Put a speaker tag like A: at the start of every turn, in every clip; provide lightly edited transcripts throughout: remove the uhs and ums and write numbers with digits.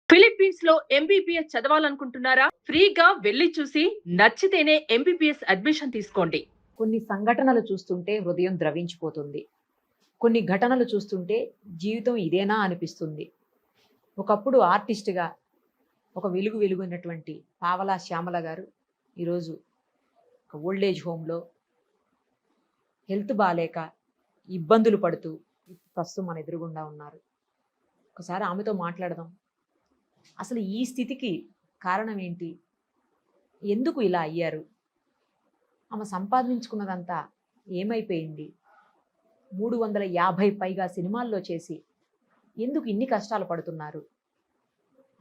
A: Philippines లో MBBS చదవాలనుకుంటున్నారా? ఫ్రీగా వెళ్లి చూసి నచ్చితేనే ఎంబీబీఎస్ అడ్మిషన్ తీసుకోండి.
B: కొన్ని సంఘటనలు చూస్తుంటే హృదయం ద్రవించిపోతుంది. కొన్ని ఘటనలు చూస్తుంటే జీవితం ఇదేనా అనిపిస్తుంది. ఒకప్పుడు ఆర్టిస్ట్‌గా ఒక వెలుగున్నటువంటి పావలా శ్యామల గారు ఈరోజు ఒక ఓల్డ్ ఏజ్ హోమ్‌లో హెల్త్ బాలేక ఇబ్బందులు పడుతూ ప్రస్తుతం మన ఎదురుగుండా ఉన్నారు. ఒకసారి ఆమెతో మాట్లాడదాం. అసలు ఈ స్థితికి కారణం ఏంటి? ఎందుకు ఇలా అయ్యారు? ఆమె సంపాదించుకున్నదంతా ఏమైపోయింది? 350 పైగా సినిమాల్లో చేసి ఎందుకు ఇన్ని కష్టాలు పడుతున్నారు?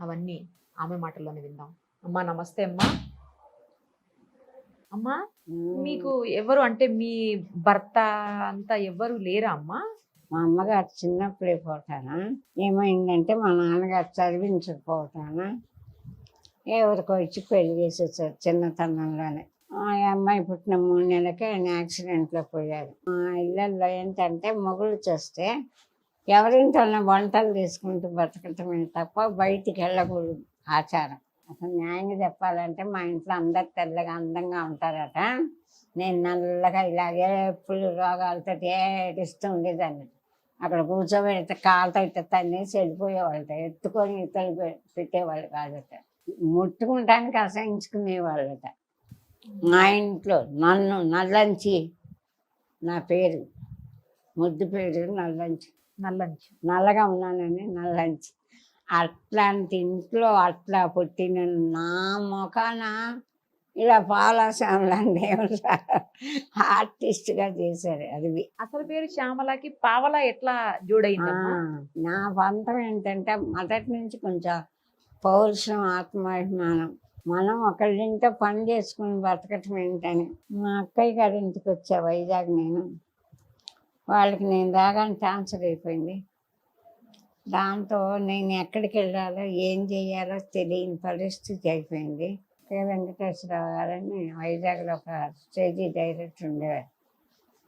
B: అవన్నీ ఆమె మాటల్లోనే విందాం. అమ్మా నమస్తే అమ్మా. అమ్మా మీకు ఎవరు అంటే మీ భర్త అంతా ఎవరు లేరా అమ్మా?
C: మా అమ్మగారు చిన్నప్పుడే పోతానా, ఏమైందంటే మా నాన్నగారు చదివించకపోతానా, ఎవరికో ఇచ్చి పెళ్లి చేసేసారు చిన్నతనంలోనే. ఆ అమ్మాయి పుట్టిన 3 నెలలకే ఆయన యాక్సిడెంట్లో పోయారు. మా ఇళ్ళల్లో ఏంటంటే మొగుళ్ళు చేస్తే ఎవరింటన్నా వంటలు తీసుకుంటూ బతకటమే తప్ప బయటికి వెళ్ళకూడదు ఆచారం. అసలు న్యాయంగా చెప్పాలంటే మా ఇంట్లో అందరు తెల్లగా అందంగా ఉంటారట. నేను నల్లగా ఇలాగే ఎప్పుడు రోగాలతో ఏడిస్తూ ఉండేదాన్ని. అక్కడ కూర్చోబెడితే కాళ్ళతో ఇట్ట తన్నేసి వెళ్ళిపోయేవాళ్ళట, ఎత్తుకొని ఇతలు పెట్టేవాళ్ళు కాదట, ముట్టుకుంటానికి అసహించుకునేవాళ్ళట. మా ఇంట్లో నన్ను నల్లంచి, నా పేరు ముద్దు పేరు నల్లంచి, నల్లగా ఉన్నానని నల్లంచి. అట్లాంటి ఇంట్లో అట్లా పుట్టిన నా ముఖాన ఇలా పావలా శ్యామల దేవుడు ఆర్టిస్ట్గా చేశారు. అది
B: అసలు పేరు శ్యామలకి పావలా ఎట్లా జోడైంది?
C: నా పంతం ఏంటంటే మొదటి నుంచి కొంచెం పౌరుషం, ఆత్మాభిమానం. మనం ఒకళ్ళింట్లో పని చేసుకుని బతకటం ఏంటని మా అక్కయ్య గారి ఇంటికి వచ్చా వైజాగ్. వాళ్ళకి నేను రాగానే ట్రాన్స్ఫర్ అయిపోయింది. దాంతో నేను ఎక్కడికి వెళ్ళాలో ఏం చేయాలో తెలియని పరిస్థితి అయిపోయింది. కె వెంకటేశ్వరరావు గారని వైజాగ్లో ఒక స్టేజీ డైరెక్టర్ ఉండేవారు.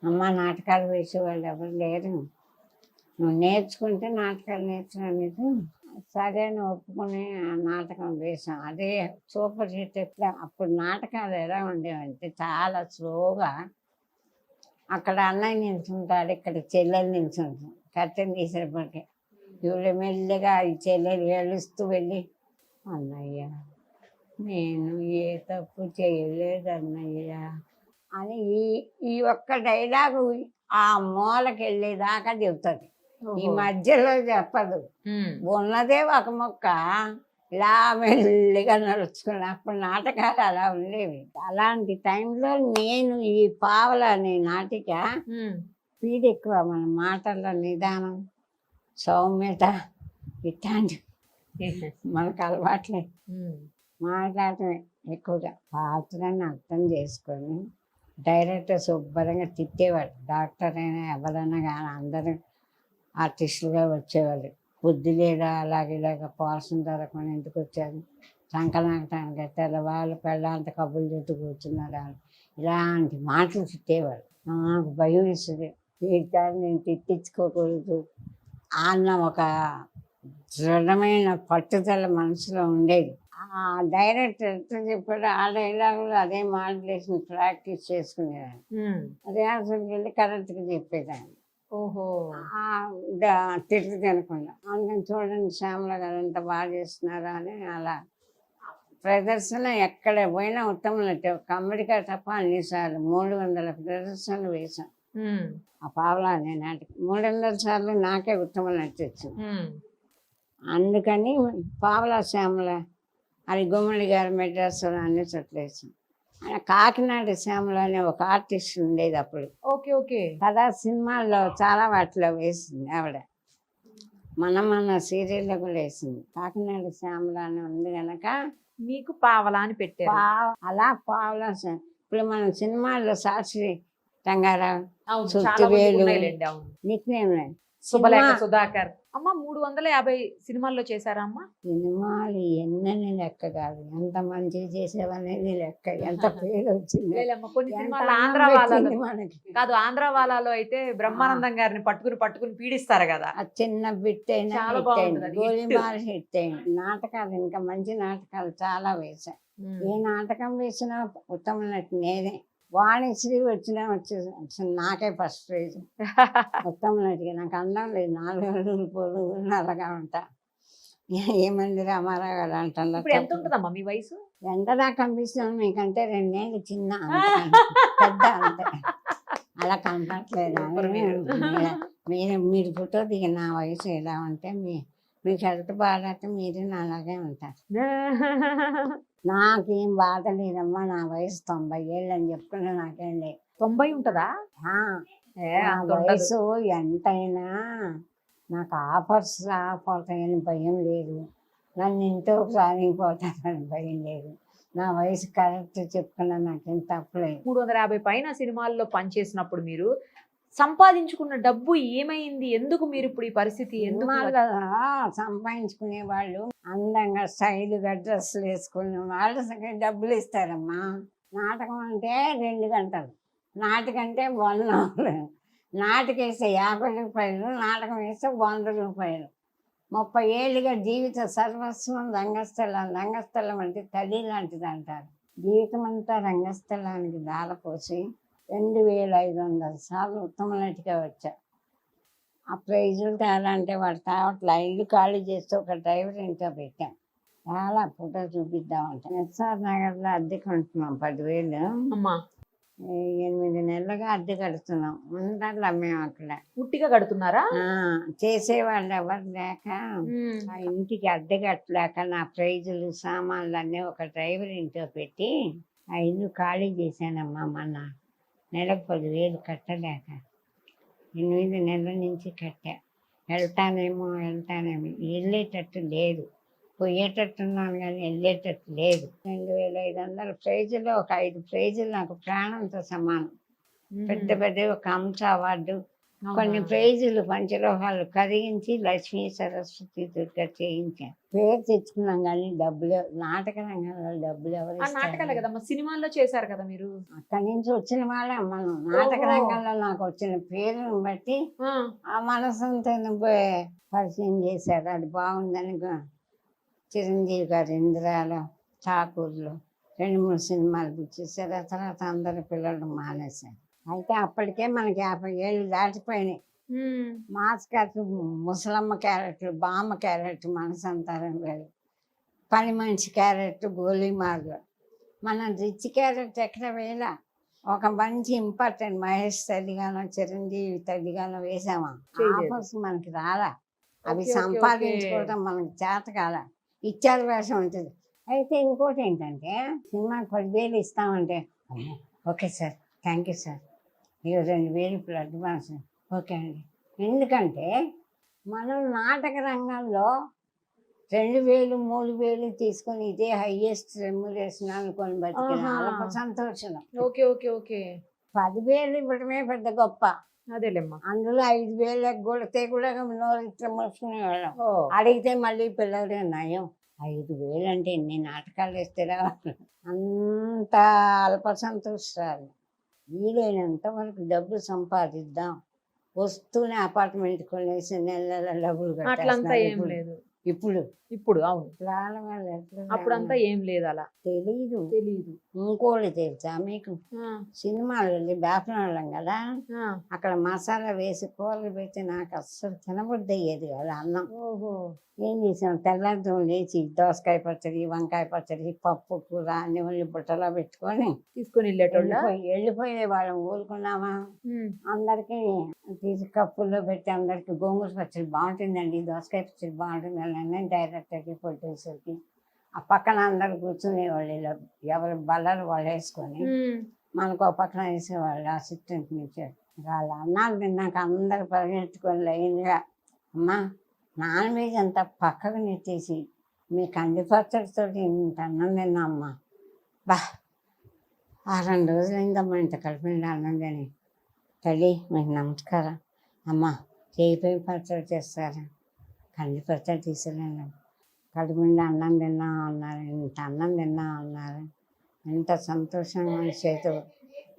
C: అమ్మ నాటకాలు వేసేవాళ్ళు ఎవరు లేరు, నువ్వు నేర్చుకుంటే నాటకాలు నేర్చుకునేది. సరే అని ఒప్పుకుని నాటకం వేసాం. అదే సూపర్ హిట్. ఎట్లా అప్పుడు నాటకాలు ఎలా ఉండేవంటే చాలా స్లోగా, అక్కడ అన్నయ్య నిల్చుంటాడు, ఇక్కడ చెల్లెలు నిల్చుంటాం. కట్టెని తీసేపటికి ఇవి మెల్లిగా ఈ చెల్లెలు ఏడుస్తూ వెళ్ళి, అన్నయ్య నేను ఏ తప్పు చేయలేదు అన్నయ్య అని ఈ ఒక్క డైలాగు ఆ మూలకి వెళ్ళేదాకా చెబుతుంది. ఈ మధ్యలో చెప్పదు. ఉన్నదే ఒక మొక్క ఇలా మెల్లిగా నడుచుకుని. అప్పుడు నాటకాలు అలా ఉండేవి. అలాంటి టైంలో నేను ఈ పావలా అనే నాటిక స్పీడ్ ఎక్కువ, మన మాటల్లో నిదానం, సౌమ్యత, ఇట్లాంటి మనకు అలవాట్లే. మాట్లాడటమే ఎక్కువగా. పాత్రని అర్థం చేసుకొని డైరెక్టర్ శుభ్రంగా తిట్టేవాడు. డాక్టర్ అయినా ఎవరైనా కానీ అందరూ ఆర్టిస్టులుగా వచ్చేవాళ్ళు. బుద్ధి లేదా ఇలాగ పోలసం దొరకని ఎందుకు వచ్చారు, సంకలాంటానికి తెల్లవాళ్ళు పెళ్ళంత కబుర్లు చుట్టూ కూర్చున్నారు, ఇలాంటి మాటలు తిట్టేవాడు. నాకు భయం వేస్తుంది. వీటికాడ నేను తిట్టించుకోకూడదు అన్న ఒక దృఢమైన పట్టుదల మనసులో ఉండేది. ఆ డైరెక్టర్ ఎట్లా చెప్పాడు ఆ డైలాగులు అదే మాడ్యులేషన్ ప్రాక్టీస్ చేసుకునేదాన్ని. అదే అసలు వెళ్ళి కరెక్ట్గా చెప్పేదాన్ని.
B: ఓహో,
C: తిట్లు తినకుండా. అందుకని చూడండి శ్యామల గారు ఎంత బాగా చేస్తున్నారా అని. అలా ప్రదర్శన ఎక్కడ పోయినా ఉత్తమ నటి. ఒక అమెరికా తప్ప అన్నిసార్లు 300 ప్రదర్శనలు వేశాం. ఆ పావలా అనే నాటికి 300 సార్లు నాకే ఉత్తమ నటి వచ్చింది. అందుకని పావలా శ్యామల అది గుమ్మడి గారు మెడ్రాస్లో అన్ని చోట్ల వేసాం. కాకినాడ శ్యామల అనే ఒక ఆర్టిస్ట్ ఉండేది అప్పుడు.
B: Okay okay.
C: కదా సినిమాల్లో చాలా వాటిలో వేసింది ఆవిడ. మన సీరియల్లో కూడా వేసింది. కాకినాడ శ్యామల అని ఉంది కనుక
B: మీకు పావలా అని పెట్టారు.
C: అలా పావలా. ఇప్పుడు మనం సినిమాల్లో సాక్షి రంగారావు, సుత్తివేలు, నిక్ నేమ్
B: సుబ్బలేఖ సుధాకర్, అమ్మ 350 సినిమాల్లో చేశారా అమ్మ?
C: సినిమాలు ఎన్నని లెక్క కాదు, ఎంత మంచిగా చేసేవనేది లెక్క, ఎంత పేరు వచ్చింది,
B: లేదమ్మా, కొన్ని
C: ఎంత
B: సినిమాలు
C: అన్నం
B: ఆంధ్ర వాళ్ళలో
C: పెట్టింది మనకి.
B: కాదు, ఆంధ్ర వాళ్ళలో అయితే బ్రహ్మానందం గారిని పట్టుకుని పీడిస్తారు కదా.
C: ఆ చిన్న బిట్ అయినా
B: చాలా
C: హిట్ అయింది,
B: బాగుంటది అది,
C: గోలీమార్ హిట్ అయింది. నాటకాలు ఇంకా మంచి నాటకాలు చాలా వేశాను. ఏ నాటకం వేసినా ఉత్తమ నటి నేనే. వాణిశ్రీ వచ్చినా వచ్చేసి నాకే ఫస్ట్ ప్రైజ్ ఉత్తమ నటిగా. నాకు అందం లేదు, 4 అడుగులు పొడుగు నల్లగా ఉంటా. ఏమంది రామారావు గారు అంటారు.
B: ఇప్పుడు ఎంత ఉంటుందమ్మా మీ వయసు?
C: ఎంత దాకా కనిపిస్తున్నాను మీకంటే 2 ఏళ్ళు చిన్న, అంతకంటే పెద్ద అంతే. అలా కనపట్లేదు.
B: సూపర్ మీరు.
C: మీరు ఫోటో దిగిన నా వయసు ఎలా ఉంటే మీకు హెల్త్ బాగాలేక మీరు నాలాగే ఉంటారు. నాకేం బాధ లేదమ్మా, నా వయసు 90 ఏళ్ళు అని చెప్పుకున్నా నాకేం లేదు.
B: 90 ఉంటదా?
C: ఆ,
B: ఏ,
C: నా
B: అంత ఉండదు.
C: వయసు ఎంతైనా నాకు ఆఫర్స్ రాకపోతాయని భయం లేదు, నన్ను ఇంట్లో రానిపోతానని భయం లేదు. నా వయసు కరెక్ట్ చెప్పుకున్నా నాకేం తప్పలేదు.
B: 350 పైన సినిమాల్లో పనిచేసినప్పుడు మీరు సంపాదించుకున్న డబ్బు ఏమైంది? ఎందుకు మీరు ఇప్పుడు ఈ పరిస్థితి ఎందుకు?
C: సినిమాలలో సంపాదించుకునే వాళ్ళు అందంగా స్టైల్గా డ్రెస్సులు వేసుకునే వాళ్ళు డబ్బులు ఇస్తారమ్మా. నాటకం అంటే 2 గంటలు, నాటకంటే 1 అవర్. నాటకం వేస్తే 50 రూపాయలు, నాటకం వేస్తే 100 రూపాయలు. 30 ఏళ్ళుగా జీవిత సర్వస్వం రంగస్థలం. రంగస్థలం అంటే తల్లి లాంటిది అంటారు. జీవితం అంతా రంగస్థలానికి దారపోసి 2500 సార్లు ఉత్తమ నటిగా వచ్చా. ఆ ప్రైజులు తేవాలంటే వాడు తావట్లా. ఇల్లు ఖాళీ చేస్తే ఒక డ్రైవర్ ఇంట్లో పెట్టాం. చాలా ఫోటో చూపిద్దామంటే ఎస్ఆర్ నగర్లో అద్దెకు ఉంటున్నాం 10,000.
B: అమ్మా
C: 8 నెలలుగా అద్దె కడుతున్నాం. ఉంటాట్లా మేము అక్కడ.
B: పుట్టిగా కడుతున్నారా?
C: చేసేవాళ్ళు ఎవరు లేక ఆ ఇంటికి అద్దె కట్టలేక నా ప్రైజులు సామాన్లు అన్నీ ఒక డ్రైవర్ ఇంట్లో పెట్టి ఆ ఇల్లు ఖాళీ చేశానమ్మా. మొన్న నెలకు 10,000 కట్టలేక 8 నెలల నుంచి కట్టా. వెళ్తానేమో వెళ్ళేటట్టు లేదు, పోయేటట్టున్నాను కానీ వెళ్ళేటట్టు లేదు. 2,500 ప్రైజులు, ఒక 5 ప్రైజులు నాకు ప్రాణంతో సమానం. పెద్ద పెద్ద ఒక హంస అవార్డు, కొన్ని ప్రైజులు పంచలోహాలు కరిగించి లక్ష్మీ సరస్వతి దుర్గా చేయించాను. పేరు తెచ్చుకున్నాం కానీ డబ్బులు, నాటక రంగంలో డబ్బులు ఎవరు
B: నాటకాలే
C: ఇస్తారు?
B: కదమ్మా, సినిమాల్లో చేశారు కదా మీరు.
C: అక్కడి నుంచి వచ్చిన వాళ్ళే మనం. నాటక రంగంలో నాకు వచ్చిన పేరుని బట్టి ఆ మనసంతా పరిచయం చేశారు. అది బాగుందని చిరంజీవి గారు ఇందిరాలో, ఠాకూర్లో 2-3 సినిమాలు గుర్తిస్తారు. ఆ తర్వాత అందరు పిల్లలు మానేశారు. అయితే అప్పటికే మనకి 50 ఏళ్ళు దాటిపోయినాయి. మాస్ క్యారెక్టర్, ముసలమ్మ క్యారెక్టర్, బామ్మ క్యారెక్టర్, మనసంతారం వేరు, పని మనిషి క్యారెక్టర్, గోలీమార్లు. మనం రిచ్ క్యారెక్టర్ ఎక్కడ వేళ ఒక మంచి ఇంపార్టెంట్ మహేష్ తల్లిగానో చిరంజీవి తల్లిగానో వేసామా, ఆఫర్స్ మనకి రాలా. అవి సంపాదించుకోవడం మనకి చేత కాల, ఇచ్చారు వేషం ఉంటుంది. అయితే ఇంకోటి ఏంటంటే సినిమాకి 10,000 ఇస్తామంటే okay sir, thank you sir, ఇక 2,000 ఇప్పుడు అడ్వాన్స్. ఓకే అండి. ఎందుకంటే మనం నాటక రంగంలో 2,000, 3,000 తీసుకొని ఇదే హైయెస్ట్ రెమ్యునరేషన్ అనుకొని బతికిన అల్ప సంతోషం.
B: Okay okay okay.
C: 10,000 ఇవ్వడమే పెద్ద గొప్ప.
B: అదేలేమ్మా.
C: అందులో 5,000 కొడితే కూడా నోరిట్లా మూసుకునేవాళ్ళం. అడిగితే మళ్ళీ పిల్లలే నయం. 5,000 అంటే ఎన్ని నాటకాలు వేస్తారా? అంత అల్ప సంతోషాలు. వీలైనంత వరకు డబ్బు సంపాదిద్దాం, వస్తూనే అపార్ట్మెంట్ కొనేసి నెల డబ్బులు
B: అట్లంతా ఏం
C: కట్టేస్తున్నారు.
B: లేదు
C: ఇప్పుడు
B: ఇప్పుడు. అవును,
C: వాళ్ళు ఎట్లా
B: అప్పుడంతా ఏం లేదు అలా.
C: తెలీదు.
B: తెలీదు.
C: ఇంకోటి తెలుసా మీకు? సినిమాలు వెళ్ళి బేపనోళ్ళం కదా, అక్కడ మసాలా వేసి కూరలు పెట్టి నాకు అస్సలు తినబుద్ధి అయ్యేది కదా అన్నం.
B: ఓహో.
C: ఏం చేసాం, తెల్లారితో లేచి దోసకాయ పచ్చడి, వంకాయ పచ్చడి, పప్పు కూర అన్ని ఉల్లి బుట్టలో పెట్టుకొని
B: తీసుకొని వెళ్ళేటోళ్ళ.
C: వెళ్ళిపోయే వాళ్ళం. ఊరుకున్నామా? అందరికి తీసి కప్పుల్లో పెట్టి అందరికి గోంగూర పచ్చడి బాగుంటుందండి, దోసకాయ పచ్చడి బాగుంటుందండి అని డైరెక్టర్కి ప్రొడ్యూసర్కి ఆ పక్కన అందరు కూర్చునేవాళ్ళు. ఇలా ఎవరి బల్లలు వాళ్ళు వేసుకొని మనకు ఒక పక్కన వేసేవాళ్ళు అసిస్టెంట్ నుంచి. వాళ్ళు అన్నాలు తిన్నాక అందరు పరిగెత్తుకొని లైన్గా, అమ్మా నాన్ వెజ్ అంతా పక్కకు నెట్టేసి మీ కంది పచ్చడితో ఇంత అన్నం తిన్నామ్మా. బా 2 రోజులు అయిందమ్మా ఇంత కలిపిండి అన్నం తిని. తల్లి మీకు నమస్కారం అమ్మా, చేయిపోయి పచ్చడి చేస్తారా? కంది పచ్చడి తీసుకెళ్ళాను. కడుపు నిండా అన్నం తిన్నాం అన్నారు. ఇంత అన్నం తిన్నాం అన్నారు. ఎంత సంతోషంగా చేతు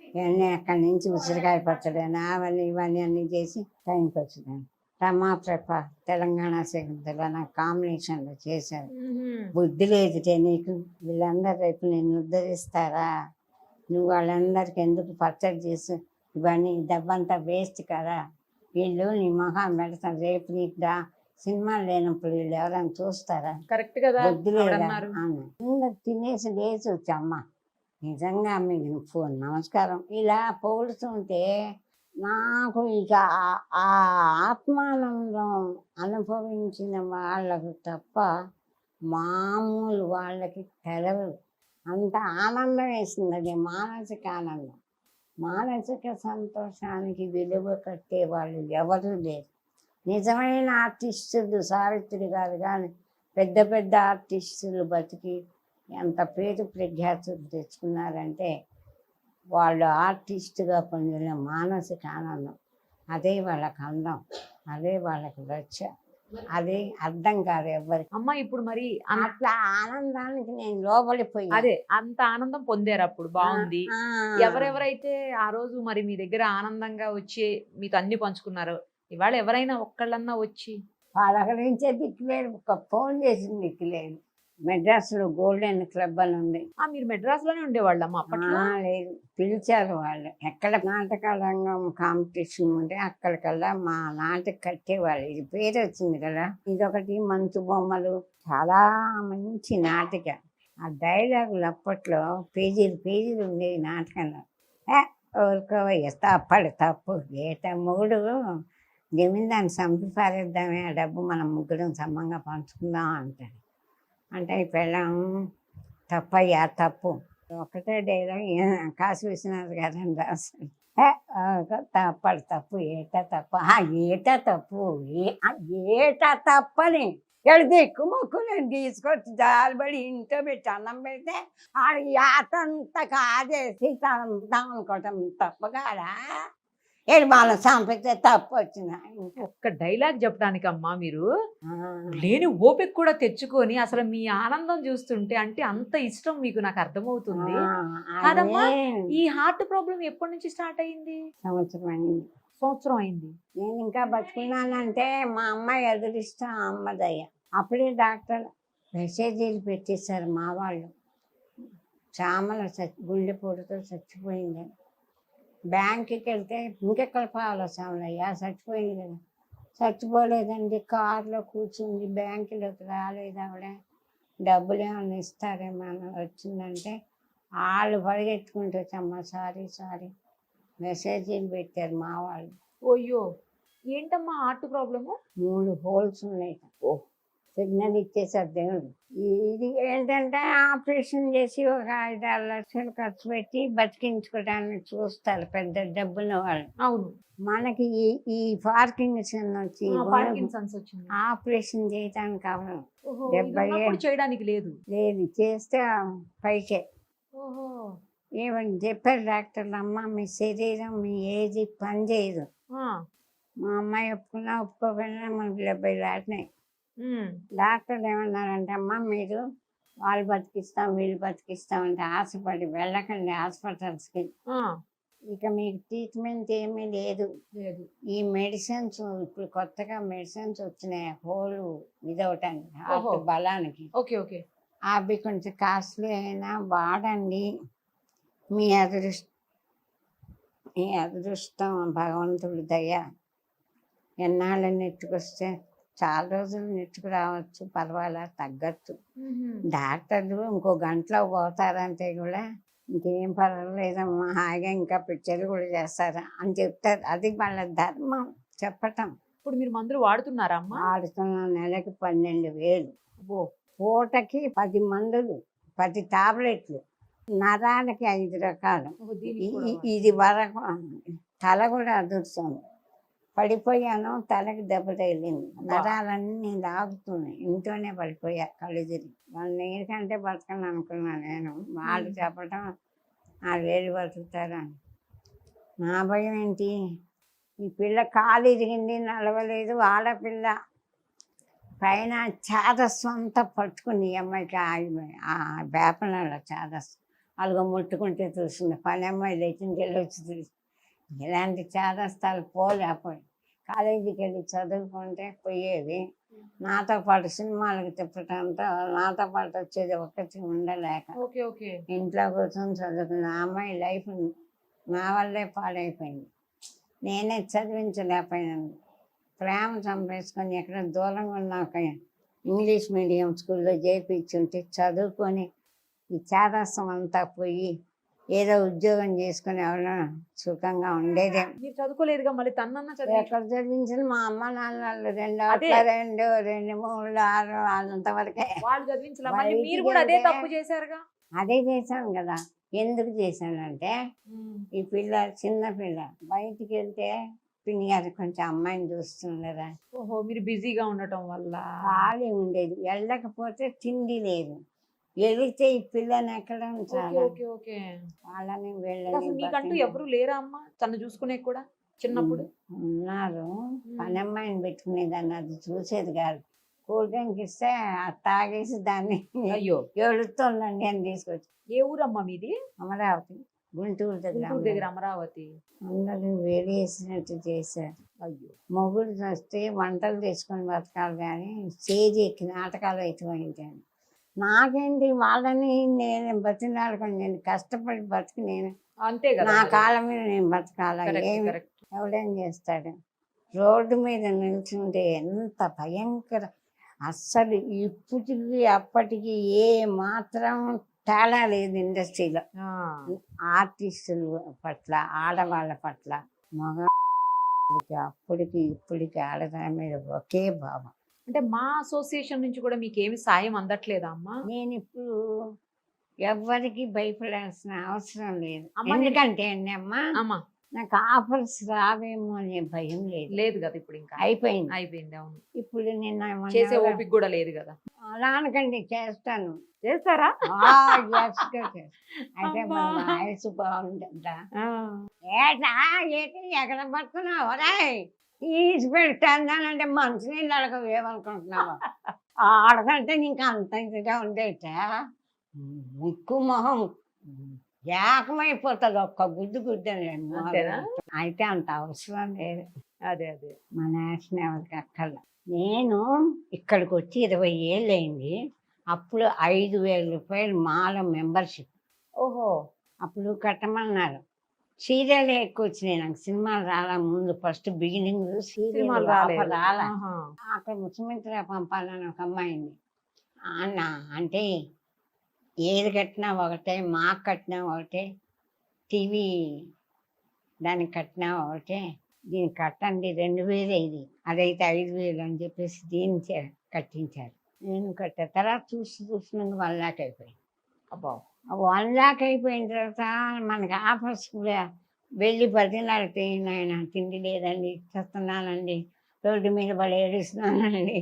C: ఇవన్నీ అక్కడి నుంచి ఉసిరికాయ పచ్చడి అవన్నీ ఇవన్నీ అన్నీ చేసి టైంకి వచ్చినాను. రమాప్రభ తెలంగాణ తెలంగాణ కాంబినేషన్లో చేశారు. బుద్ధి లేదుటే నీకు, వీళ్ళందరూ రేపు నేను ఉద్ధరిస్తారా, నువ్వు వాళ్ళందరికీ ఎందుకు పచ్చడి చేసి ఇవన్నీ డబ్బంతా వేస్ట్ కదా, వీళ్ళు నీ మొహం పెడతారు, రేపు నీకు సినిమాలు లేనప్పుడు వీళ్ళు ఎవరైనా చూస్తారా,
B: కరెక్ట్ కదా
C: బుద్ధి లేదా
B: ఆవిడన్నారు.
C: అందరు తినేసి లేచి వచ్చమ్మ నిజంగా మీకు ఫోన్ నమస్కారం ఇలా పొగుడుతుంటే నాకు ఇక ఆ ఆత్మానందం అనుభవించిన వాళ్ళకు తప్ప మామూలు వాళ్ళకి తెలవదు. అంత ఆనందం వేసింది. అది మానసిక ఆనందం. మానసిక సంతోషానికి విలువ కట్టే వాళ్ళు ఎవరు లేరు. నిజమైన ఆర్టిస్టులు సావిత్రి గారు కానీ పెద్ద పెద్ద ఆర్టిస్టులు బతికి ఎంత పేరు ప్రఖ్యాతులు తెచ్చుకున్నారంటే వాళ్ళు ఆర్టిస్టుగా పొందిన మానసిక ఆనందం, అదే వాళ్ళకి అందం, అదే వాళ్ళకి రక్ష, అదే అర్థం కాదు ఎవరికి.
B: అమ్మ ఇప్పుడు మరి
C: అట్లా ఆనందానికి నేను లోబడిపోయి
B: అదే అంత ఆనందం పొందారు అప్పుడు, బాగుంది. ఎవరెవరైతే ఆ రోజు మరి మీ దగ్గర ఆనందంగా వచ్చి మీతో అన్ని పంచుకున్నారు, ఇవాళ ఎవరైనా ఒక్కళ్ళన్నా వచ్చి
C: పలకరించే దిక్కులేరు, ఒక ఫోన్ చేసిన దిక్కులేరు. మెడ్రాస్లో గోల్డెన్ క్లబ్ అని ఉంది.
B: మీరు మెడ్రాస్ లోనే ఉండేవాళ్ళమ్మా అప్పట్లో?
C: లేదు, పిలిచారు వాళ్ళు. ఎక్కడ నాటక రంగం కాంపిటీషన్ ఉంటే అక్కడికల్లా మా నాటక కట్టేవాళ్ళు. ఇది పేరు వచ్చింది కదా. ఇదొకటి మంచు బొమ్మలు, చాలా మంచి నాటిక. ఆ డైలాగులు అప్పట్లో పేజీలు పేజీలు ఉండేవి నాటకంలో. ఊరుకో తప్పడు తప్పు, ఏట మొగుడు జమీందాన్ని చంపి పారేద్దామే, ఆ డబ్బు మనం ముగ్గురం సమంగా పంచుకుందాం అంటాడు. అంటే పెళ్ళం తప్పయ్యా తప్పు, ఒకటే డైలాగ్ కాశీ విశ్వనాథ్ గారు అని రాశాడు. తప్పడు తప్పు, ఏటా తప్పు, ఏటా తప్పు, ఏటా తప్పని ఎడితే ఎక్కువ మొక్కులు తీసుకొచ్చి జాలిపడి ఇంట్లో పెట్టి అన్నం పెడితే ఆడ యాతంతా కాదేసి తాగుతాం అనుకోవటం తప్పగాడా, ఏడు వాళ్ళ సంపత్తి తప్పు వచ్చిన.
B: ఒక్క డైలాగ్ చెప్పడానికి అమ్మా మీరు లేని ఓపిక కూడా తెచ్చుకొని అసలు మీ ఆనందం చూస్తుంటే అంటే అంత ఇష్టం మీకు, నాకు అర్థమవుతుంది. కాదమ్మా, ఈ హార్ట్ ప్రాబ్లం ఎప్పటి నుంచి స్టార్ట్ అయింది?
C: సంవత్సరం అయింది.
B: సంవత్సరం అయింది.
C: నేను ఇంకా బతుకున్నానంటే మా అమ్మాయి అదృష్టం, అమ్మదయ్య. అప్పుడే డాక్టర్ మెసేజీలు పెట్టేశారు మా వాళ్ళు, చామల గుండెపోటుతో చచ్చిపోయింది. బ్యాంకుకి వెళ్తే ఇంకెక్కడ పాలు సామలయ్యా, చచ్చిపోయింది కదా. చచ్చిపోలేదండి, కారులో కూర్చుంది, బ్యాంకులోకి రాలేదు ఆవిడ, డబ్బులు ఏమైనా ఇస్తారేమో వచ్చిందంటే వాళ్ళు పరిగెత్తుకుంటూ వచ్చమ్మా సారీ మెసేజీలు పెట్టారు మా వాళ్ళు.
B: అయ్యో, ఏంటమ్మా హార్ట్ ప్రాబ్లము?
C: 3 హోల్స్ ఉన్నాయి. సిగ్నల్ ఇచ్చేసారు దేవుడు. ఇది ఏంటంటే ఆపరేషన్ చేసి ఒక 5-6 లక్షలు ఖర్చు పెట్టి బతికించుకోవడానికి చూస్తారు పెద్ద డబ్బున్న వాళ్ళు.
B: అవును,
C: మనకి ఈ పార్కిన్సన్ వచ్చి ఆపరేషన్ చేయడానికి కావాలి. 70
B: చేయడానికి లేదు,
C: చేస్తే పైకే. ఏమని చెప్పారు డాక్టర్లు, అమ్మ మీ శరీరం మీ ఏజ్ పని చేయదు. మా అమ్మాయి ఒప్పుకున్నా ఒప్పుకోకపోయినా మనకు 70 దాటినాయి. డాక్టర్లు ఏమన్నారంటే, అమ్మ మీరు వాళ్ళు బతికిస్తాం వీళ్ళు బతికిస్తాం అంటే ఆశపడి వెళ్ళకండి హాస్పిటల్స్కి, ఇక మీకు ట్రీట్మెంట్ ఏమీ లేదు. ఈ మెడిసిన్స్ ఇప్పుడు కొత్తగా మెడిసిన్స్ వచ్చినాయి హోలు ఇదవటానికి, హార్ట్ బలానికి. అవి కొంచెం కాస్ట్లీ అయినా వాడండి, మీ అదృష్టం భగవంతుడి దయ, ఎన్నాళ్ళు నెట్టుకొస్తే చాలా రోజులు నెట్టుకు రావచ్చు, పర్వాలా తగ్గచ్చు. డాక్టర్లు ఇంకో గంటలో పోతారంటే కూడా ఇంకేం పర్వాలేదమ్మా హాయిగా ఇంకా పిక్చర్లు కూడా చేస్తారా అని చెప్తారు. అది వాళ్ళ ధర్మం చెప్పటం.
B: ఇప్పుడు మీరు మందులు వాడుతున్నారా అమ్మా?
C: వాడుతున్నా. నెలకి 12,000. పూటకి 10 మందులు, 10 టాబ్లెట్లు, నరాలకి 5 రకాలు. ఇది వరకు తల కూడా అదురుతుంది. పడిపోయాను, తలకి దెబ్బ తగిలింది, నరాలన్నీ లాగుతున్నాయి. ఇంట్లోనే పడిపోయా కళ్ళు తిరిగి. 1 year కంటే బతకను అనుకున్నాను నేను. వాళ్ళు చెప్పటం 4 ఏళ్ళు బతుకుతారని. నా భయం ఏంటి, ఈ పిల్ల కాలు ఇరిగింది, నడవలేదు, ఆడపిల్ల పైన చాదస్సు అంతా పట్టుకుని ఈ అమ్మాయికి ఆ వేపనాల చాదస్సు అలాగ ముట్టుకుంటే తెలుస్తుంది. పని అమ్మాయి లేచింది వెళ్ళొచ్చి తెలుసు. ఇలాంటి చాదస్తాలు పోలేకపోయి కాలేజీకి వెళ్ళి చదువుకుంటే పోయేది. నాతో పాటు సినిమాలకు తిప్పటంతో నాతో పాటు వచ్చేది ఒక్కటి ఉండలేక
B: ఓకే ఓకే
C: ఇంట్లో కూర్చొని చదువుకున్న ఆ అమ్మాయి లైఫ్ నా వల్లే పాడైపోయింది. నేనే చదివించలేకపోయాను. ప్రేమ చంపేసుకొని ఎక్కడ దూరంగా ఉన్నాక ఇంగ్లీష్ మీడియం స్కూల్లో చేర్పించుంటే చదువుకొని ఈ చేదస్తం అంతా పోయి ఏదో ఉద్యోగం చేసుకొని ఎవరైనా సుఖంగా ఉండేదే.
B: మీరు చదువుకోలేదుగా, మళ్ళీ తనన్నా చదివి
C: ఎక్కడ చదివించిన మా అమ్మ నాన్నలు
B: అదే.
C: రెండు మూడు ఆరు అంతవరకే.
B: వాళ్ళు చదివించలా, మళ్ళీ మీరు కూడా అదే తప్పు చేశారుగా.
C: అదే చేశాను కదా. ఎందుకు చేశానంటే ఈ పిల్ల చిన్న పిల్ల బయటికి వెళ్తే పిన్ని గారు కొంచెం అమ్మాయిని చూస్తుండరా.
B: ఓహో, మీరు బిజీగా ఉండటం వల్ల.
C: ఖాళీ ఉండేది. వెళ్ళకపోతే తిండి లేదు. వెళితే ఈ పిల్లని ఎక్కడ
B: ఓకే
C: ఉంచాలి?
B: Okay okay.
C: వాళ్ళని
B: అసలు
C: వీళ్ళని
B: మీకంటూ ఎవరు లేరా అమ్మ తను చూసుకునే కూడా చిన్నప్పుడు?
C: ఉన్నారు. పని అమ్మాయిని పెట్టుకునేదాన్ని, అది చూసేది కాదు. కూల్ డ్రింక్ ఇస్తే అది తాగేసి దాన్ని
B: అయ్యో,
C: ఏడుతుందండి అని తీసుకొచ్చి.
B: ఏ ఊరమ్మా మీది?
C: అమరావతి, గుంటూరు దగ్గర.
B: గుంటూరు దగ్గర అమరావతి.
C: అందరూ వేడేసినట్టు చేశారు.
B: అయ్యో,
C: మొగుడు వస్తే వంటలు తెచ్చుకొని బతకాలి కానీ స్టేజ్ ఎక్కి నాటకాలు అయిపోయింటాను. నాకేంటి వాళ్ళని నేను బతిలాడుకొని నేను కష్టపడి బతికి నేను
B: అంతే కదా.
C: నా కాళ్ళ మీద నేను బతకాల.
B: కరెక్ట్,
C: ఏమి
B: కరెక్ట్.
C: ఎవడేం చేస్తాడు? రోడ్డు మీద నిల్చుంటే ఎంత భయంకర. అస్సలు ఇప్పటికి అప్పటికి ఏ మాత్రం తేడా లేదు ఇండస్ట్రీలో.
B: ఆ,
C: ఆర్టిస్టుల పట్ల, ఆడవాళ్ళ పట్ల, మగ అప్పటికి ఇప్పటికి ఆడదాని మీద ఒకే భావం.
B: అంటే మా అసోసియేషన్ నుంచి కూడా మీకు ఏమి సాయం అందట్లేదా అమ్మా?
C: నేను ఇప్పుడు ఎవ్వరికి భయపడాల్సిన అవసరం లేదు.
B: అమ్మ,
C: ఎందుకంటే అండి అమ్మా,
B: అమ్మా
C: నాకు ఆఫర్స్ రావేమో అనే భయం లేదు.
B: లేదు కదా ఇప్పుడు, ఇంకా
C: అయిపోయింది.
B: అయిపోయింది. అవును,
C: ఇప్పుడు నిన్న
B: చేసే ఓపిక కూడా లేదు కదా.
C: అలా అనకండి, చేస్తాను.
B: చేస్తారా?
C: Yes గా చేస్తాను. అయితే
B: అమ్మా.
C: మన వాయిస్ బాగుంటుందా?
B: ఆ,
C: ఏటా ఏంటి ఎక్కడ పడుతున్నావు? రాయ్ తీసి పెడతానంటే మంచినీళ్ళు అడగవు, ఏమనుకుంటున్నావు? ఆడకంటే నీకు అంత ఇదిగా ఉండేట ముక్కు మొహం ఏకమైపోతుంది ఒక్క గుద్దు గుద్దని.
B: అంతేనా?
C: అయితే అంత అవసరం లేదు.
B: అదే అదే.
C: మా నేషన్ ఎవరికి అక్కర్లా. నేను ఇక్కడికి వచ్చి 20 ఏళ్ళు అయింది. అప్పుడు 5,000 రూపాయలు మాల మెంబర్షిప్.
B: ఓహో,
C: అప్పుడు కట్టమన్నారు. సీరియల్ ఎక్కువ వచ్చినాయి నాకు, సినిమాలు రాలా ముందు. ఫస్ట్ బిగినింగ్
B: సినిమాలు
C: సీరియల్ రాలా.
B: ఆహా.
C: అక్కడ ముఖ్యమంత్రి పంపాలని ఒక అమ్మాయిని అన్న అంటే ఏది కట్టినా ఒకటే, మాకు కట్టినా ఒకటే, టీవీ దానికి కట్టినా ఒకటే. దీనికి కట్టండి 2,000 ఇది, అదైతే 5,000 అని చెప్పేసి దీన్ని కట్టించారు. నేను కట్టా. తర్వాత చూసినాక 1 lakh అయిపోయింది.
B: అబ్బా,
C: 1 lakh అయిపోయిన తర్వాత మనకి ఆఫర్స్ కూడా వెళ్ళి బతిలాడితే, నాయన తిండి లేదండి, చేస్తున్నానండి, రోడ్డు మీద పడి ఏడుస్తున్నానండి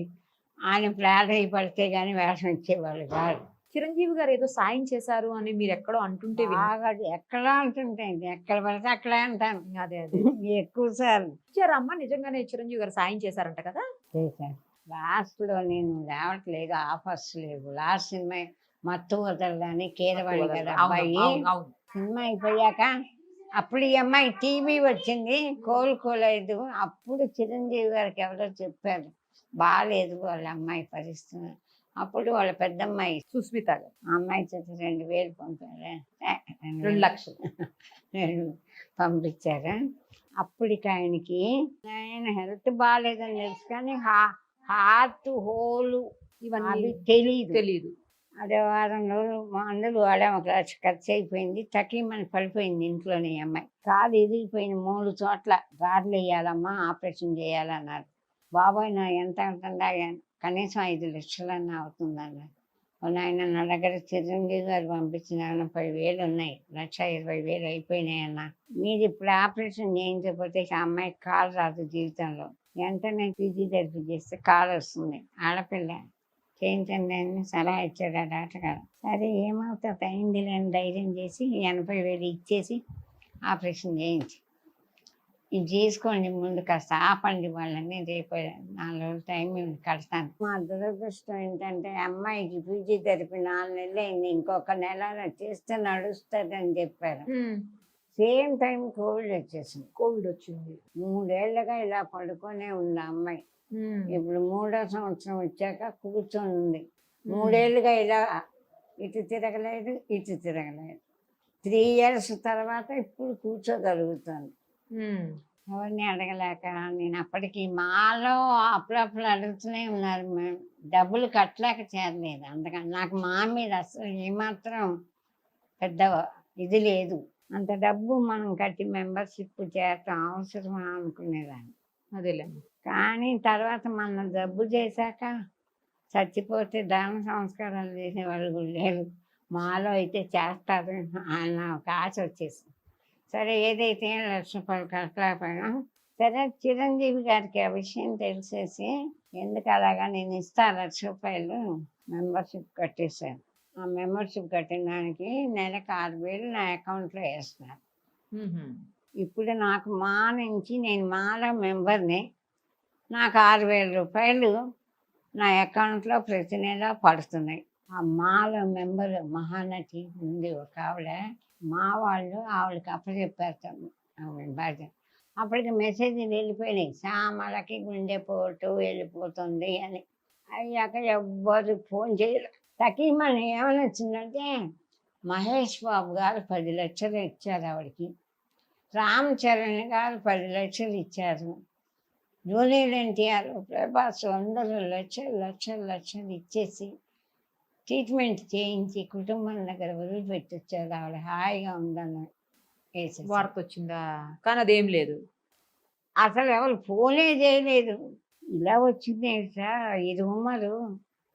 C: అని ప్రాధాయపడితే కానీ వేషం ఇచ్చేవాళ్ళు కాదు.
B: చిరంజీవి గారు ఏదో సాయం చేశారు అని మీరు ఎక్కడో అంటుంటే
C: బాగా ఎక్కడ అంటుంటాయి, ఎక్కడ పడితే అక్కడే అంటాను.
B: అదే అదే.
C: ఎక్కువ సార్లు
B: ఇచ్చారా అమ్మ? నిజంగానే చిరంజీవి గారు సాయం చేశారంట కదా?
C: చేశాను. లాస్ట్లో నేను రావట్లేదు, ఆఫర్స్ లేవు. లాస్ట్ సినిమా మత్తు వదలని కీరవాణి కదా అబ్బాయి.
B: అవును, అవును.
C: సినిమా అయిపోయాక అప్పుడు ఈ అమ్మాయి టీవీ వచ్చింది, కోలుకోలేదు. అప్పుడు చిరంజీవి గారికి ఎవరో చెప్పారు బాగాలేదు వాళ్ళ అమ్మాయి పరిస్థితి. అప్పుడు వాళ్ళ పెద్దమ్మాయి
B: సుస్మిత గారు
C: ఆ అమ్మాయి చేత 2,000 పంపారు.
B: 2 లక్షలు
C: పంపించారు. అప్పటికి ఆయనకి ఆయన హెల్త్ బాగాలేదని తెలుసు కానీ హార్ట్ హోలు
B: ఇవన్నీ
C: అవి తెలియదు.
B: తెలియదు.
C: అదే వారం రోజులు మందులు వాడాము, ఒక లక్ష ఖర్చు అయిపోయింది. తక్కిమని పడిపోయింది ఇంట్లోనే. ఈ అమ్మాయి కాలు ఇరిగిపోయింది 3 చోట్ల. గార్లు వేయాలమ్మా, ఆపరేషన్ చేయాలన్నారు. బాబాయ్ నా ఎంత అవుతుందా, కనీసం 5 లక్షలన్నా అవుతుందన్నారు. ఆయన నా దగ్గర చిరంజీవి గారు పంపించిన 80,000 ఉన్నాయి, 1,20,000 అయిపోయినాయన్న. మీరు ఇప్పుడు ఆపరేషన్ చేయించకపోతే ఆ అమ్మాయికి కాలు రాదు జీవితంలో. వెంటనే ఫిజియోథెరపీ చేస్తే కాలు వస్తుంది. ఆడపిల్ల చేయించండి అని సలహా ఇచ్చాడు ఆ డాక్టర్ గారు. సరే ఏమవుతుంది అయింది లేని ధైర్యం చేసి 80,000 ఇచ్చేసి ఆపరేషన్ చేయించి ఇది చేసుకోండి, ముందు కాస్త ఆపండి వాళ్ళని, రేపు 4 రోజులు టైం ఇవ్వండి, కడతాను. మా దురదృష్టం ఏంటంటే అమ్మాయికి ఫిజియోథెరపీ 4 నెలలు అయింది, ఇంకొక నెల చేస్తే నడుస్తుందని చెప్పారు. సేమ్ టైం కోవిడ్ వచ్చేసింది.
B: కోవిడ్ వచ్చింది.
C: 3 ఏళ్ళుగా ఇలా పడుకొనే ఉంది ఆ అమ్మాయి. ఇప్పుడు 3వ సంవత్సరం వచ్చాక కూర్చొని ఉంది. 3 ఏళ్ళుగా ఇలా ఇటు తిరగలేదు, ఇటు తిరగలేదు. 3 ఇయర్స్ తర్వాత ఇప్పుడు కూర్చోగలుగుతాను. ఎవరిని అడగలేక నేను అప్పటికి మాలో అప్పుడప్పుడు అడుగుతూనే ఉన్నారు, మేము డబ్బులు కట్టలేక చేరలేదు. అందుకని నాకు మా మీద అసలు ఏమాత్రం పెద్ద ఇది లేదు. అంత డబ్బు మనం కట్టి మెంబర్షిప్ చేరటం అవసరమా అనుకునేదాన్ని.
B: అదేలేమ్మా.
C: కానీ తర్వాత మనం జబ్బు చేశాక చచ్చిపోతే దాన సంస్కారాలు చేసేవాళ్ళు కూడా లేరు. మాలో అయితే చేస్తారు అన్న ఒక ఆశ వచ్చేసింది. సరే ఏదైతే 1 లక్ష రూపాయలు కట్టలేకపోయినా సరే చిరంజీవి గారికి ఆ విషయం తెలిసేసి, ఎందుకు అలాగా నేను ఇస్తా 1 లక్ష రూపాయలు మెంబర్షిప్ కట్టేశాను. ఆ మెంబర్షిప్ కట్టిన దానికి నెలకు 6,000 నా అకౌంట్లో వేస్తున్నారు. ఇప్పుడు నాకు మా నుంచి, నేను మాలో మెంబర్ని, నాకు 6,000 రూపాయలు నా అకౌంట్లో ప్రతి నెల పడుతున్నాయి. ఆ మాలో మెంబర్ మహానటి ఉంది ఒక ఆవిడ, మా వాళ్ళు ఆవిడకి అప్పచెప్పారు ఆవిడ బాధ్యత. అప్పటికి మెసేజ్లు వెళ్ళిపోయినాయి, శ్యామలకి గుండెపోటు వెళ్ళిపోతుంది అని. అయ్యాక ఎవ్వరు ఫోన్ చేయరు. తకీమని ఏమని వచ్చిందంటే, మహేష్ బాబు గారు 10 లక్షలు ఇచ్చారు ఆవిడకి, రామ్ చరణ్ గారు 10 లక్షలు ఇచ్చారు, జూనియర్ ఎన్టీఆర్, ప్రభాస్ అందరూ లక్షలు ఇచ్చేసి ట్రీట్మెంట్ చేయించి కుటుంబం దగ్గర వదిలిపెట్టొచ్చారు. ఆవిడ హాయిగా ఉందని వేసేసి.
B: వార్త వచ్చిందా? కానీ అదేం లేదు.
C: అసలు ఎవరు ఫోనే చేయలేదు. ఇలా వచ్చింది సార్ ఈ రూమరు,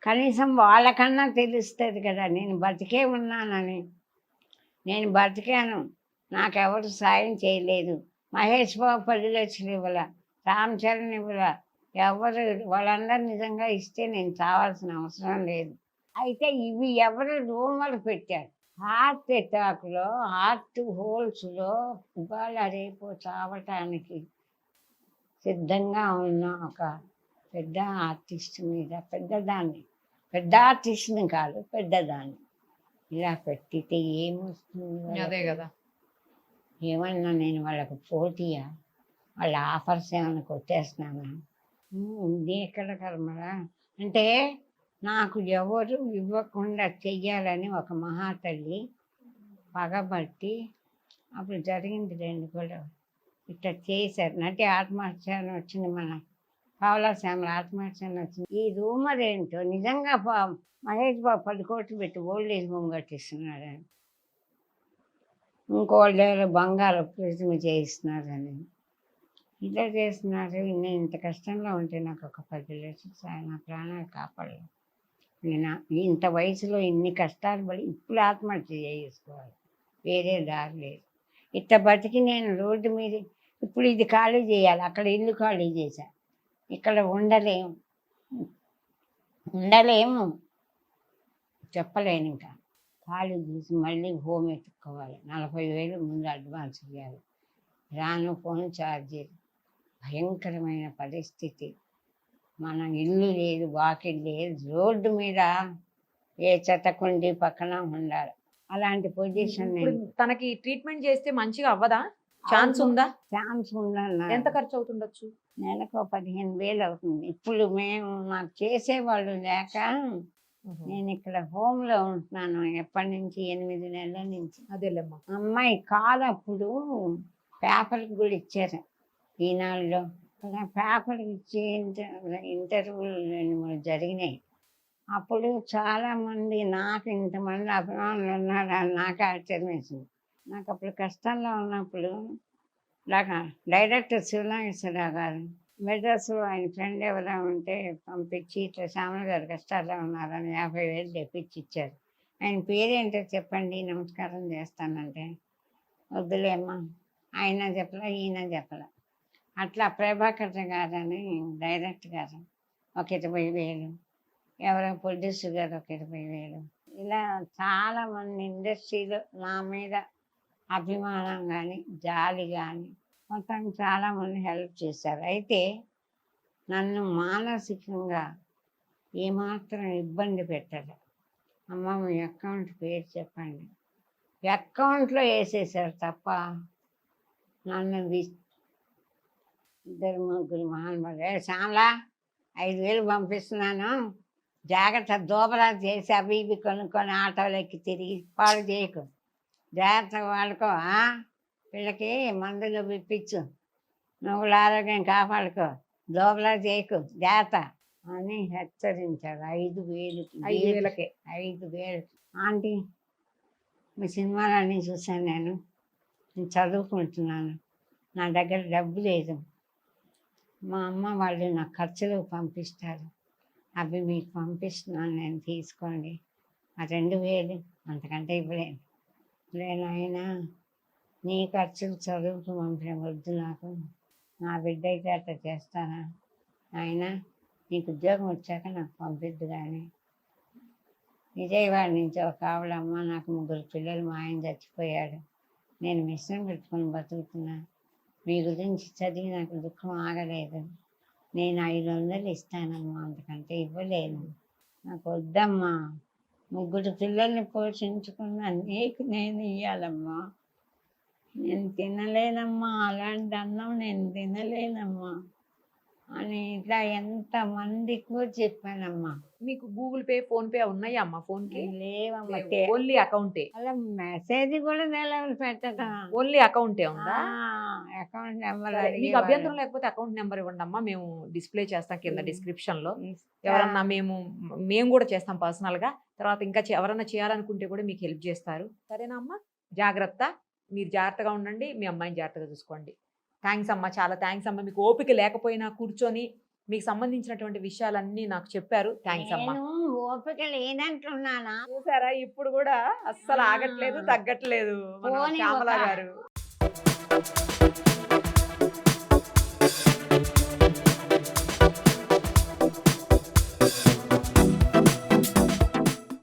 C: కనీసం వాళ్ళకన్నా తెలుస్తుంది కదా నేను బతికే ఉన్నానని. నేను బతికాను, నాకెవరు సాయం చేయలేదు. మహేష్ బాబు 10 లక్షలు ఇవ్వాల, రామ్ చరణ్ ఇవ్వాల, ఎవరు వాళ్ళందరూ నిజంగా ఇస్తే నేను చావాల్సిన అవసరం లేదు. అయితే ఇవి ఎవరు రూమర్ పెట్టారు. హార్ట్ అటాక్లో, హార్ట్ హోల్స్లో ఇవాళ రేపు చావటానికి సిద్ధంగా ఉన్న ఒక పెద్ద ఆర్టిస్ట్ మీద, పెద్ద ఆర్టిస్ట్ని కాదు, పెద్దదాన్ని ఇలా పెట్టితే ఏమొస్తుంది?
B: అదే కదా.
C: ఏమన్నా నేను వాళ్ళకు పోటీయా? వాళ్ళ ఆఫర్స్ ఏమైనా కొట్టేస్తున్నానా? ఇది ఎక్కడ కర్మరా? అంటే నాకు ఎవరు ఇవ్వకుండా చెయ్యాలని ఒక మహాతల్లి పగబట్టి, అప్పుడు జరిగింది 2 కూడా ఇట్లా చేశారు. నటి ఆత్మహత్య అని వచ్చింది, మన పావలా శ్యామల ఆత్మహత్య అని వచ్చింది. ఈ రూమర్ ఏంటో నిజంగా మహేష్ బాబు 10 కోట్లు పెట్టి ఓల్డ్ ఏజ్ హోమ్ కట్టిస్తున్నాడని, ఇంకోళ్ళు బంగారు ప్రతిమ చేయిస్తున్నారని, ఇట్లా చేస్తున్నారు. నేను ఇంత కష్టంలో ఉంటే నాకు ఒక 10 లక్షలు నా ప్రాణాలు కాపాడలేదు. నేను ఇంత వయసులో ఇన్ని కష్టాలు పడి ఇప్పుడు ఆత్మహత్య చేసుకోవాలి, వేరే దారి లేదు. ఇట్లా బతికి నేను రోడ్డు మీద ఇప్పుడు ఇది ఖాళీ చేయాలి, అక్కడ ఇల్లు ఖాళీ చేశాను, ఇక్కడ ఉండలేము చెప్పలేను. ఇంకా ఖాళీ చేసి మళ్ళీ హోమ్ ఎత్తుక్కోవాలి, 40,000 ముందు అడ్వాన్స్ ఇవ్వాలి, రాను ఫోన్ ఛార్జీలు, భయంకరమైన పరిస్థితి. మన ఇల్లు లేదు, వాకిల్ లేదు, రోడ్డు మీద ఏ చెత్తకుండి పక్కన ఉండాలి, అలాంటి పొజిషన్.
B: తనకి ట్రీట్మెంట్ చేస్తే మంచిగా అవ్వదా? ఛాన్స్ ఉందా?
C: ఛాన్స్ ఉందన్న.
B: ఎంత ఖర్చు అవుతుండొచ్చు?
C: నెలకు 15,000 అవుతుంది. ఇప్పుడు నాకు చేసేవాళ్ళు లేక నేను ఇక్కడ హోమ్లో ఉంటున్నాను ఎప్పటి నుంచి, 8 నెలల నుంచి.
B: అదేలేమ్మా.
C: అమ్మాయి కాలు అప్పుడు పేపర్కి కూడా ఇచ్చారు, ఈనాడులో పేపర్కి ఇచ్చి ఇంటర్వ్యూలు 2-3 జరిగినాయి. అప్పుడు చాలామంది నాకు ఇంతమంది అభిమానులు ఉన్నారని నాకు ఆశ్చర్యం వేసింది. నాకు అప్పుడు కష్టంలో ఉన్నప్పుడు నాకు డైరెక్టర్ శివనాగేశ్వరరావు గారు మెడ్రాస్లో ఆయన ఫ్రెండ్ ఎవరైనా ఉంటే పంపించి, ఇట్లా శ్యామల గారు కష్టాల్లో ఉన్నారని 50,000 తెప్పించి ఇచ్చారు. ఆయన పేరేంటో చెప్పండి నమస్కారం చేస్తానంటే, వద్దులేమ్మా, ఆయన చెప్పలే ఈయన చెప్పలే. అట్లా ప్రభాకర్ గారని డైరెక్టర్ గారు ఒక 20,000, ఎవరో ప్రొడ్యూసర్ గారు ఒక 20,000, ఇలా చాలామంది ఇండస్ట్రీలో నా మీద అభిమానం కానీ జాలి కానీ మొత్తానికి చాలామంది హెల్ప్ చేశారు. అయితే నన్ను మానసికంగా ఏమాత్రం ఇబ్బంది పెట్టరు. అమ్మ మీ అకౌంట్ పేరు చెప్పండి, అకౌంట్లో వేసేసారు తప్ప నన్ను ఇద్దరు ముగ్గురు మహానుభావులు శ్యామలా 5,000 పంపిస్తున్నాను, జాగ్రత్త దూబరా చేసి అవి ఇవి కొనుక్కొని ఆటోలు ఎక్కి తిరిగి పాడు చేయకు, జాగ్రత్తగా వాడుకో, వీళ్ళకి మందులు ఇప్పించు, నువ్వుల ఆరోగ్యం కాపాడుకో, దోబలా చేయకు, జాగ్రత్త అని హెచ్చరించారు. 5,000
B: 5,000కే
C: 5,000. ఆంటీ మీ సినిమాలన్నీ చూశాను, నేను చదువుకుంటున్నాను, నా దగ్గర డబ్బు లేదు, మా అమ్మ వాళ్ళు నా ఖర్చులకు పంపిస్తారు, అవి మీకు పంపిస్తున్నాను, నేను తీసుకోండి. ఆ 2,000 అంతకంటే ఇవ్వలేను. లేనైనా నీ ఖర్చులు చదువుకు పంపిన వద్దు, నాకు నా బిడ్డ అయితే అట్లా చేస్తానా, అయినా నీకు ఉద్యోగం వచ్చాక నాకు పంపిద్దు. కానీ విజయవాడ నుంచి ఒక ఆవిడమ్మ, నాకు 3 పిల్లలు, మా ఆయన చచ్చిపోయాడు, నేను మిషన్ పెట్టుకొని బతుకుతున్నా, మీ గురించి చదివి నాకు దుఃఖం ఆగలేదు, నేను 500 ఇస్తానమ్మా, అంతకంటే ఇవ్వలేను, నాకు వద్దమ్మా, 3 పిల్లల్ని పోషించుకున్నా నీకు నేను ఇవ్వాలమ్మా, నేను తినలేనమ్మా, అలాంటి అన్నం నేను తినలేనమ్మా అని ఇట్లా ఎంతమందికో చెప్పానమ్మా.
B: మీకు గూగుల్ పే ఫోన్ పే ఉన్నాయా అమ్మ? ఫోన్ కి
C: లేవమ్మా,
B: ఓన్లీ అకౌంటే.
C: అలా మెసేజ్ కూడా నెలలు పెట్టడం,
B: ఓన్లీ అకౌంటే ఉందా?
C: అకౌంట్ నెంబర్
B: సరే, మీకు అభ్యంతరం లేకపోతే అకౌంట్ నెంబర్ ఇవ్వండి అమ్మా, మేము డిస్ప్లే చేస్తాం కింద డిస్క్రిప్షన్ లో. ఎవరన్నా మేము కూడా చేస్తాం పర్సనల్ గా. తర్వాత ఇంకా ఎవరన్నా చేయాలనుకుంటే కూడా మీకు హెల్ప్ చేస్తారు. సరేనా అమ్మా? జాగ్రత్త, మీరు జాగ్రత్తగా ఉండండి, మీ అమ్మాయిని జాగ్రత్తగా చూసుకోండి. థ్యాంక్స్ అమ్మా, చాలా థ్యాంక్స్ అమ్మా. మీకు ఓపిక లేకపోయినా కూర్చొని మీకు సంబంధించినటువంటి విషయాలన్నీ నాకు చెప్పారు. థ్యాంక్స్ అమ్మా.
C: నేను ఓపిక లేనంటున్నానా?
B: చూసారా, ఇప్పుడు కూడా అస్సలు ఆగట్లేదు, తగ్గట్లేదు మన
C: పోనీ
B: శ్యామల
C: ఒక-
B: గారు.